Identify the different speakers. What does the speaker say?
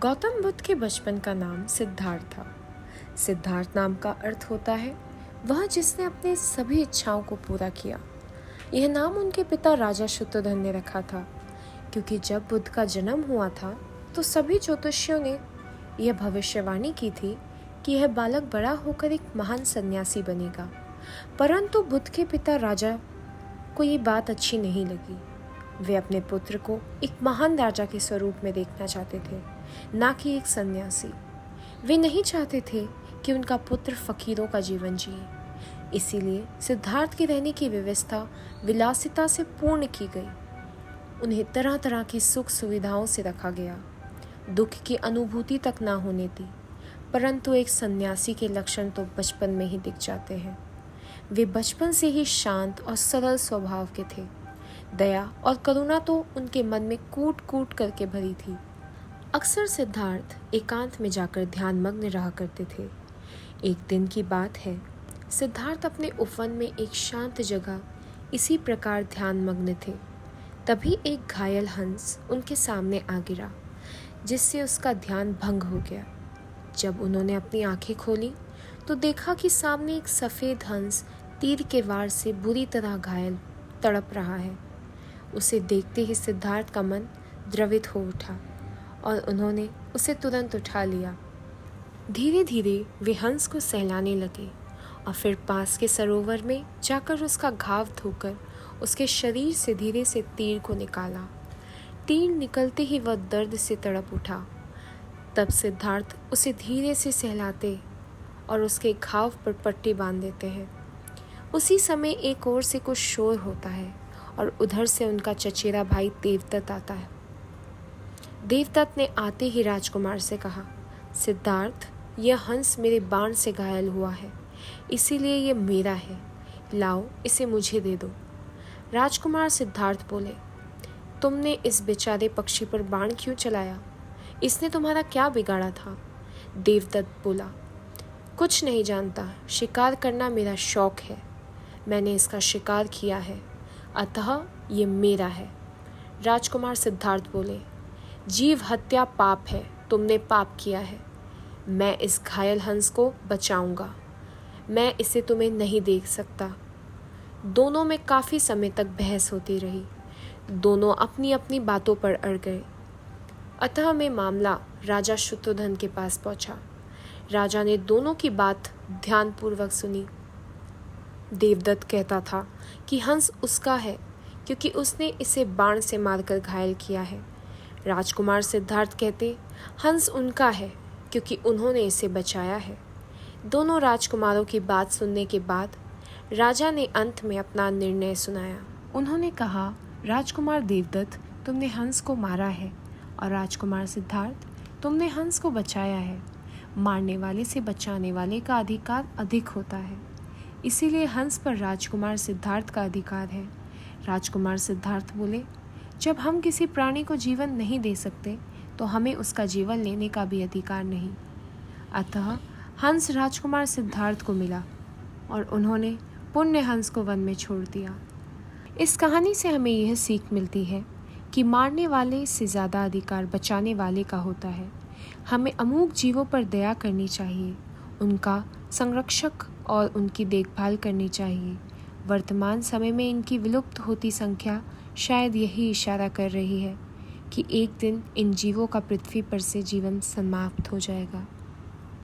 Speaker 1: गौतम बुद्ध के बचपन का नाम सिद्धार्थ था। सिद्धार्थ नाम का अर्थ होता है वह जिसने अपनी सभी इच्छाओं को पूरा किया। यह नाम उनके पिता राजा शुद्धोधन ने रखा था, क्योंकि जब बुद्ध का जन्म हुआ था तो सभी ज्योतिषियों ने यह भविष्यवाणी की थी कि यह बालक बड़ा होकर एक महान सन्यासी बनेगा। परंतु बुद्ध के पिता राजा को ये बात अच्छी नहीं लगी। वे अपने पुत्र को एक महान राजा के स्वरूप में देखना चाहते थे, ना कि एक सन्यासी। वे नहीं चाहते थे कि उनका पुत्र फकीरों का जीवन जिए। इसीलिए सिद्धार्थ के रहने की व्यवस्था विलासिता से पूर्ण की गई। उन्हें तरह तरह की सुख सुविधाओं से रखा गया। दुख की अनुभूति तक ना होने दी। परंतु एक सन्यासी के लक्षण तो बचपन में ही दिख जाते हैं। वे बचपन से ही शांत और सरल स्वभाव के थे। दया और करुणा तो उनके मन में कूट कूट करके भरी थी। अक्सर सिद्धार्थ एकांत में जाकर ध्यानमग्न रहा करते थे। एक दिन की बात है, सिद्धार्थ अपने उपवन में एक शांत जगह इसी प्रकार ध्यानमग्न थे। तभी एक घायल हंस उनके सामने आ गिरा, जिससे उसका ध्यान भंग हो गया। जब उन्होंने अपनी आंखें खोली तो देखा कि सामने एक सफ़ेद हंस तीर के वार से बुरी तरह घायल तड़प रहा है। उसे देखते ही सिद्धार्थ का मन द्रवित हो उठा और उन्होंने उसे तुरंत उठा लिया। धीरे धीरे वे हंस को सहलाने लगे और फिर पास के सरोवर में जाकर उसका घाव धोकर उसके शरीर से धीरे से तीर को निकाला। तीर निकलते ही वह दर्द से तड़प उठा। तब सिद्धार्थ उसे धीरे से सहलाते और उसके घाव पर पट्टी बांध देते हैं। उसी समय एक ओर से कुछ शोर होता है और उधर से उनका चचेरा भाई देवदत्त आता है। देवदत्त ने आते ही राजकुमार से कहा, सिद्धार्थ, यह हंस मेरे बाण से घायल हुआ है, इसीलिए यह मेरा है। लाओ, इसे मुझे दे दो। राजकुमार सिद्धार्थ बोले, तुमने इस बेचारे पक्षी पर बाण क्यों चलाया? इसने तुम्हारा क्या बिगाड़ा था? देवदत्त बोला, कुछ नहीं जानता। शिकार करना मेरा शौक है। मैंने इसका शिकार किया है, अतः ये मेरा है। राजकुमार सिद्धार्थ बोले, जीव हत्या पाप है, तुमने पाप किया है। मैं इस घायल हंस को बचाऊंगा। मैं इसे तुम्हें नहीं दे सकता। दोनों में काफ़ी समय तक बहस होती रही। दोनों अपनी अपनी बातों पर अड़ गए। अतः मैं मामला राजा शुद्धोधन के पास पहुंचा। राजा ने दोनों की बात ध्यानपूर्वक सुनी। देवदत्त कहता था कि हंस उसका है क्योंकि उसने इसे बाण से मारकर घायल किया है। राजकुमार सिद्धार्थ कहते, हंस उनका है क्योंकि उन्होंने इसे बचाया है। दोनों राजकुमारों की बात सुनने के बाद राजा ने अंत में अपना निर्णय सुनाया। उन्होंने कहा, राजकुमार देवदत्त, तुमने हंस को मारा है, और राजकुमार सिद्धार्थ, तुमने हंस को बचाया है। मारने वाले से बचाने वाले का अधिकार अधिक होता है, इसीलिए हंस पर राजकुमार सिद्धार्थ का अधिकार है। राजकुमार सिद्धार्थ बोले, जब हम किसी प्राणी को जीवन नहीं दे सकते तो हमें उसका जीवन लेने का भी अधिकार नहीं। अतः हंस राजकुमार सिद्धार्थ को मिला और उन्होंने पुण्य हंस को वन में छोड़ दिया। इस कहानी से हमें यह सीख मिलती है कि मारने वाले से ज़्यादा अधिकार बचाने वाले का होता है। हमें अमूक जीवों पर दया करनी चाहिए, उनका संरक्षक और उनकी देखभाल करनी चाहिए। वर्तमान समय में इनकी विलुप्त होती संख्या शायद यही इशारा कर रही है कि एक दिन इन जीवों का पृथ्वी पर से जीवन समाप्त हो जाएगा।